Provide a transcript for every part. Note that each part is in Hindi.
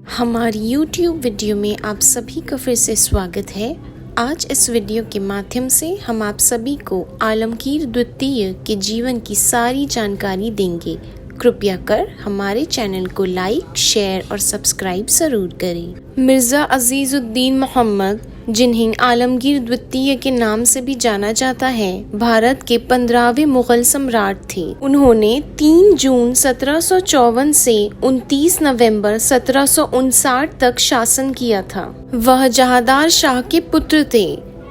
हमारी YouTube वीडियो में आप सभी का फिर से स्वागत है। आज इस वीडियो के माध्यम से हम आप सभी को आलमगीर द्वितीय के जीवन की सारी जानकारी देंगे। कृपया कर हमारे चैनल को लाइक, शेयर और सब्सक्राइब ज़रूर करें। मिर्ज़ा अजीज़ुद्दीन मोहम्मद, जिन्हें आलमगीर द्वितीय के नाम से भी जाना जाता है, भारत के 15वें मुगल सम्राट थे। उन्होंने 3 जून 1754 से 29 नवंबर 1759 तक शासन किया था। वह जहांदार शाह के पुत्र थे।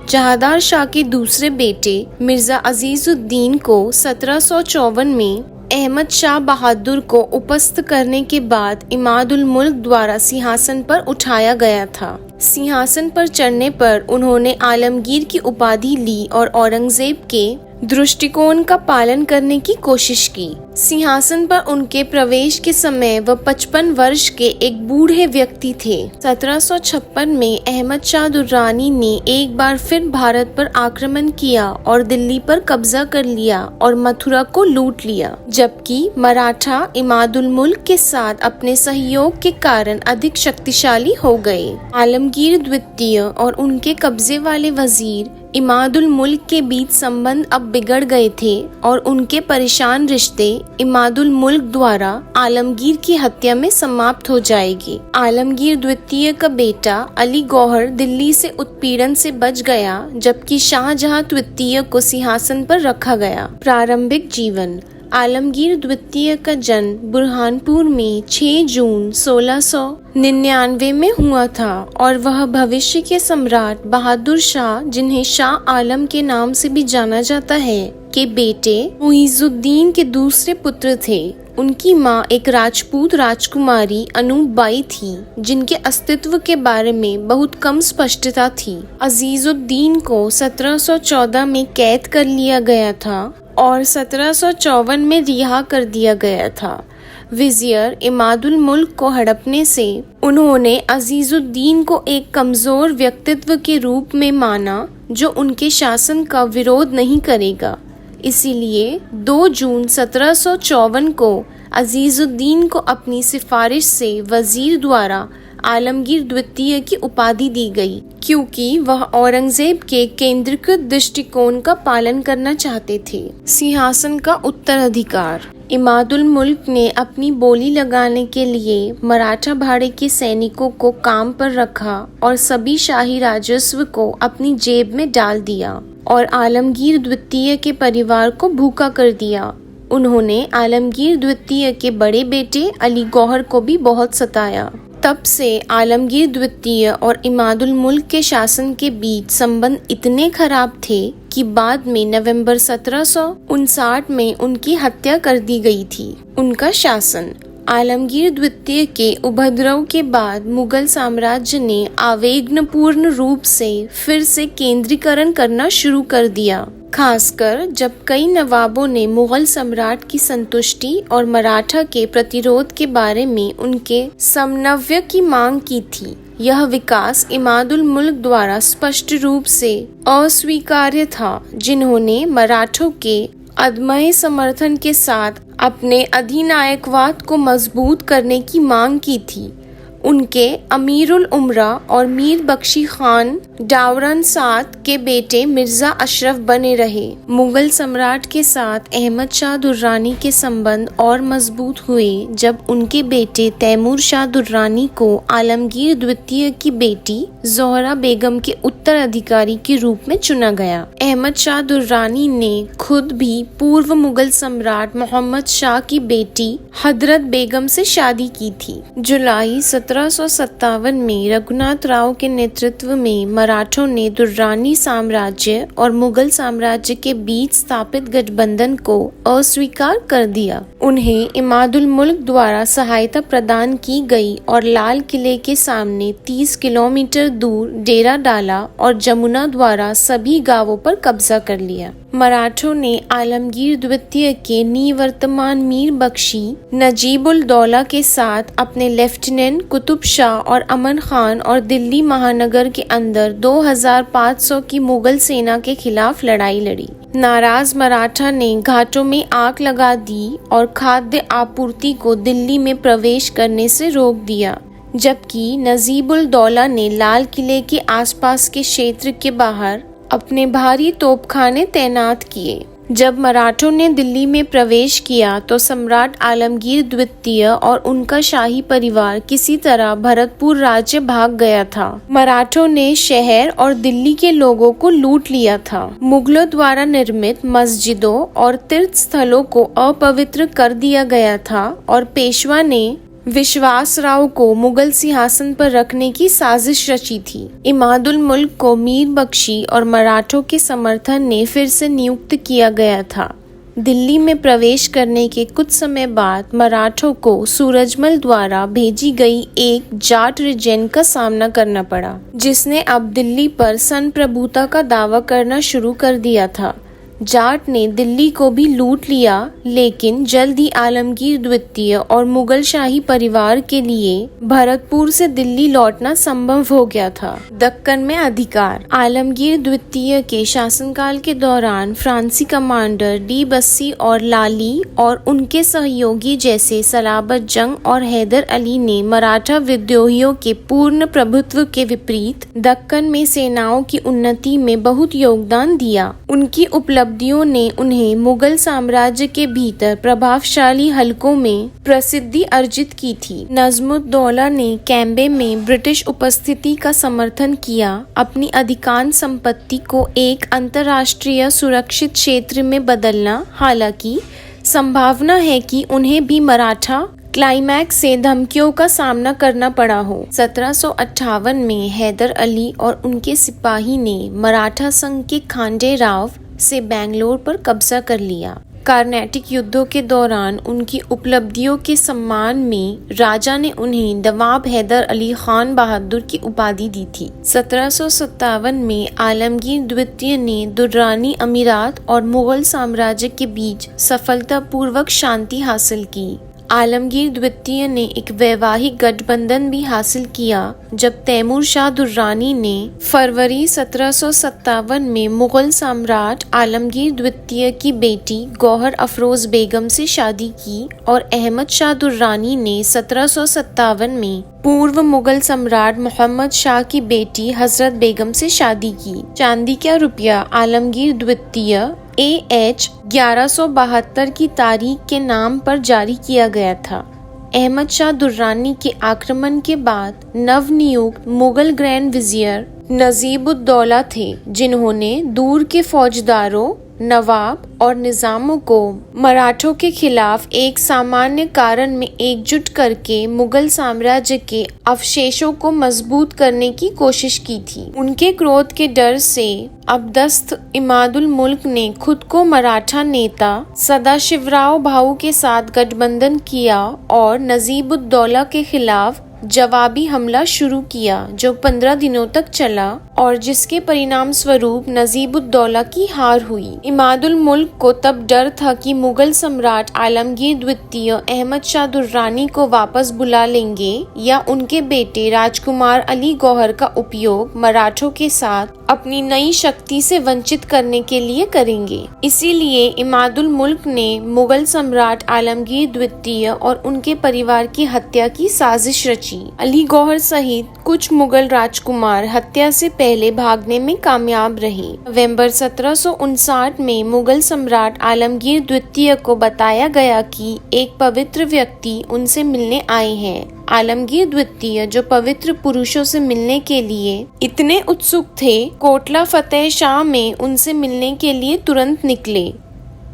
जहांदार शाह के दूसरे बेटे मिर्ज़ा अजीज़ुद्दीन को 1754 में अहमद शाह बहादुर को उपस्थ करने के बाद इमादुल मुल्क द्वारा सिंहासन पर उठाया गया था। सिंहासन पर चढ़ने पर उन्होंने आलमगीर की उपाधि ली और औरंगजेब के दृष्टिकोण का पालन करने की कोशिश की। सिंहासन पर उनके प्रवेश के समय वह 55 वर्ष के एक बूढ़े व्यक्ति थे। 1756 में अहमद शाह दुर्रानी ने एक बार फिर भारत पर आक्रमण किया और दिल्ली पर कब्जा कर लिया और मथुरा को लूट लिया, जबकि मराठा इमादुल मुल्क के साथ अपने सहयोग के कारण अधिक शक्तिशाली हो गए। आलमगीर द्वितीय और उनके कब्जे वाले वजीर इमादुल मुल्क के बीच संबंध अब बिगड़ गए थे और उनके परेशान रिश्ते इमादुल मुल्क द्वारा आलमगीर की हत्या में समाप्त हो जाएगी। आलमगीर द्वितीय का बेटा अली गौहर दिल्ली से उत्पीड़न से बच गया, जबकि शाहजहां तृतीय को सिंहासन पर रखा गया। प्रारंभिक जीवन। आलमगीर द्वितीय का जन्म बुरहानपुर में 6 जून 1699 में हुआ था और वह भविष्य के सम्राट बहादुर शाह, जिन्हें शाह आलम के नाम से भी जाना जाता है, के बेटे मुइजुद्दीन के दूसरे पुत्र थे। उनकी मां एक राजपूत राजकुमारी अनूप बाई थी, जिनके अस्तित्व के बारे में बहुत कम स्पष्टता थी। अजीजुद्दीन को 1714 में कैद कर लिया गया था और 1754 में रिहा कर दिया गया था। विजियर इमादुल मुल्क को हड़पने से उन्होंने अजीजुद्दीन को एक कमजोर व्यक्तित्व के रूप में माना, जो उनके शासन का विरोध नहीं करेगा। इसीलिए 2 जून 1754 को अजीजुद्दीन को अपनी सिफारिश से वजीर द्वारा आलमगीर द्वितीय की उपाधि दी गई, क्योंकि वह औरंगजेब के केंद्रीकृत दृष्टिकोण का पालन करना चाहते थे। सिंहासन का उत्तराधिकार। इमादुल मुल्क ने अपनी बोली लगाने के लिए मराठा भाड़े के सैनिकों को काम पर रखा और सभी शाही राजस्व को अपनी जेब में डाल दिया और आलमगीर द्वितीय के परिवार को भूखा कर दिया। उन्होंने आलमगीर द्वितीय के बड़े बेटे अली गौहर को भी बहुत सताया। तब से आलमगीर द्वितीय और इमादुल मुल्क के शासन के बीच संबंध इतने खराब थे कि बाद में नवंबर 1759 में उनकी हत्या कर दी गई थी। उनका शासन। आलमगीर द्वितीय के उपद्रव के बाद मुगल साम्राज्य ने आवेगपूर्ण रूप से फिर से केंद्रीकरण करना शुरू कर दिया, खासकर जब कई नवाबों ने मुगल सम्राट की संतुष्टि और मराठा के प्रतिरोध के बारे में उनके समन्वय की मांग की थी। यह विकास इमादुल मुल्क द्वारा स्पष्ट रूप से अस्वीकार्य था, जिन्होंने मराठों के अदम्य समर्थन के साथ अपने अधिनायकवाद को मजबूत करने की मांग की थी। उनके अमीरुल उमरा और मीर बख्शी खान डावरन साथ के बेटे मिर्जा अशरफ बने रहे। मुगल सम्राट के साथ अहमद शाह दुर्रानी के संबंध और मजबूत हुए जब उनके बेटे तैमूर शाह दुर्रानी को आलमगीर द्वितीय की बेटी ज़ोहरा बेगम के उत्तराधिकारी के रूप में चुना गया। अहमद शाह दुर्रानी ने खुद भी पूर्व मुगल सम्राट मोहम्मद शाह की बेटी हजरत बेगम से शादी की थी। जुलाई 1757 में रघुनाथ राव के नेतृत्व में मराठों ने दुर्रानी साम्राज्य और मुगल साम्राज्य के बीच स्थापित गठबंधन को अस्वीकार कर दिया। उन्हें इमादुल मुल्क द्वारा सहायता प्रदान की गई और लाल किले के सामने 30 किलोमीटर दूर डेरा डाला और जमुना द्वारा सभी गांवों पर कब्जा कर लिया। मराठों ने आलमगीर द्वितीय के निवर्तमान मीर बख्शी नजीबुल दौला के साथ अपने लेफ्टिनेंट कुतुब शाह और अमन खान और दिल्ली महानगर के अंदर 2500 की मुगल सेना के खिलाफ लड़ाई लड़ी। नाराज मराठा ने घाटों में आग लगा दी और खाद्य आपूर्ति को दिल्ली में प्रवेश करने से रोक दिया। जबकि नजीबुल दौला ने लाल किले के आसपास के क्षेत्र के बाहर अपने भारी तोपखाने तैनात किए। जब मराठों ने दिल्ली में प्रवेश किया तो सम्राट आलमगीर द्वितीय और उनका शाही परिवार किसी तरह भरतपुर राज्य भाग गया था। मराठों ने शहर और दिल्ली के लोगों को लूट लिया था। मुगलों द्वारा निर्मित मस्जिदों और तीर्थ स्थलों को अपवित्र कर दिया गया था और पेशवा ने विश्वासराव को मुगल सिंहासन पर रखने की साजिश रची थी। इमादुल मुल्क को मीर बख्शी और मराठों के समर्थन ने फिर से नियुक्त किया गया था। दिल्ली में प्रवेश करने के कुछ समय बाद मराठों को सूरजमल द्वारा भेजी गई एक जाट रीजेंट का सामना करना पड़ा, जिसने अब दिल्ली पर संप्रभुता का दावा करना शुरू कर दिया था। जाट ने दिल्ली को भी लूट लिया, लेकिन जल्द ही आलमगीर द्वितीय और मुगल शाही परिवार के लिए भरतपुर से दिल्ली लौटना संभव हो गया था। दक्कन में अधिकार। आलमगीर द्वितीय के शासनकाल के दौरान फ्रांसी कमांडर डी बस्सी और लाली और उनके सहयोगी जैसे सलाबत जंग और हैदर अली ने मराठा विद्रोहियों के पूर्ण प्रभुत्व के विपरीत दक्कन में सेनाओं की उन्नति में बहुत योगदान दिया। उनकी उपलब्धियों ने उन्हें मुगल साम्राज्य के भीतर प्रभावशाली हलकों में प्रसिद्धि अर्जित की थी। नजमुद्दौला ने कैम्बे में ब्रिटिश उपस्थिति का समर्थन किया। अपनी अधिकांश संपत्ति को एक अंतर्राष्ट्रीय सुरक्षित क्षेत्र में बदलना, हालांकि संभावना है कि उन्हें भी मराठा क्लाइमैक्स से धमकियों का सामना करना पड़ा हो। 1758 में हैदर अली और उनके सिपाही ने मराठा संघ के खांडे राव से बेंगलोर पर कब्जा कर लिया। कार्नेटिक युद्धों के दौरान उनकी उपलब्धियों के सम्मान में राजा ने उन्हें नवाब हैदर अली खान बहादुर की उपाधि दी थी। 1757 में आलमगीर द्वितीय ने दुर्रानी अमीरात और मुगल साम्राज्य के बीच सफलतापूर्वक शांति हासिल की। आलमगीर द्वितीय ने एक वैवाहिक गठबंधन भी हासिल किया जब तैमूर शाह दुर्रानी ने फरवरी 1757 में मुगल सम्राट आलमगीर द्वितीय की बेटी गौहर अफरोज बेगम से शादी की और अहमद शाह दुर्रानी ने 1757 में पूर्व मुगल सम्राट मोहम्मद शाह की बेटी हजरत बेगम से शादी की। चांदी का रुपया आलमगीर द्वितीय AH 1172 की तारीख के नाम पर जारी किया गया था। अहमद शाह दुर्रानी के आक्रमण के बाद नवनियुक्त मुगल ग्रैंड विजियर नजीबुद्दौला थे, जिन्होंने दूर के फौजदारों, नवाब और निजामों को मराठों के खिलाफ एक सामान्य कारण में एकजुट करके मुगल साम्राज्य के अवशेषों को मजबूत करने की कोशिश की थी। उनके क्रोध के डर से अबदस्त इमादुल मुल्क ने खुद को मराठा नेता सदाशिवराव भाऊ के साथ गठबंधन किया और नजीबुद्दौला के खिलाफ जवाबी हमला शुरू किया, जो 15 दिनों तक चला और जिसके परिणाम स्वरूप नजीबुद्दौला की हार हुई। इमादुल मुल्क को तब डर था कि मुगल सम्राट आलमगीर द्वितीय अहमद शाह दुर्रानी को वापस बुला लेंगे या उनके बेटे राजकुमार अली गौहर का उपयोग मराठों के साथ अपनी नई शक्ति से वंचित करने के लिए करेंगे। इसीलिए इमादुल मुल्क ने मुगल सम्राट आलमगीर द्वितीय और उनके परिवार की हत्या की साजिश रची। अली गौहर सहित कुछ मुगल राजकुमार हत्या से पहले भागने में कामयाब रहे। नवंबर 1759 में मुगल सम्राट आलमगीर द्वितीय को बताया गया कि एक पवित्र व्यक्ति उनसे मिलने आए हैं। आलमगीर द्वितीय, जो पवित्र पुरुषों से मिलने के लिए इतने उत्सुक थे, कोटला फतेह शाह में उनसे मिलने के लिए तुरंत निकले।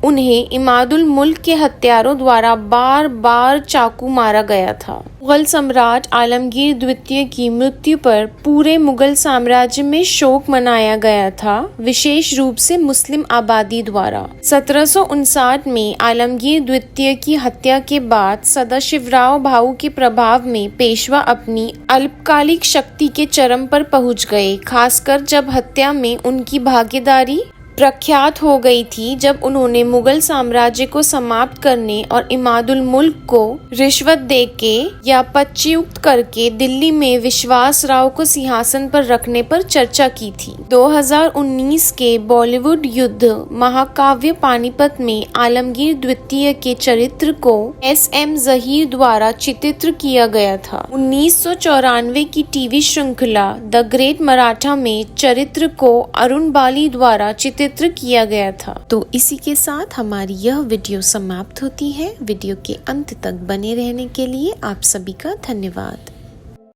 उन्हें इमादुल मुल्क के हत्यारों द्वारा बार बार चाकू मारा गया था। मुगल सम्राट आलमगीर द्वितीय की मृत्यु पर पूरे मुगल साम्राज्य में शोक मनाया गया था, विशेष रूप से मुस्लिम आबादी द्वारा। 1759 में आलमगीर द्वितीय की हत्या के बाद सदाशिवराव भाऊ के प्रभाव में पेशवा अपनी अल्पकालिक शक्ति के चरम पर पहुंच गए, खासकर जब हत्या में उनकी भागीदारी प्रख्यात हो गई थी जब उन्होंने मुगल साम्राज्य को समाप्त करने और इमादुल मुल्क को रिश्वत देके या पदच्युत करके दिल्ली में विश्वास राव को सिंहासन पर रखने पर चर्चा की थी। 2019 के बॉलीवुड युद्ध महाकाव्य पानीपत में आलमगीर द्वितीय के चरित्र को SM ज़हीर द्वारा चित्रित किया गया था। 1994 की टीवी श्रृंखला द ग्रेट मराठा में चरित्र को अरुण बाली द्वारा चित्रित किया गया था। तो इसी के साथ हमारी यह वीडियो समाप्त होती है। वीडियो के अंत तक बने रहने के लिए आप सभी का धन्यवाद।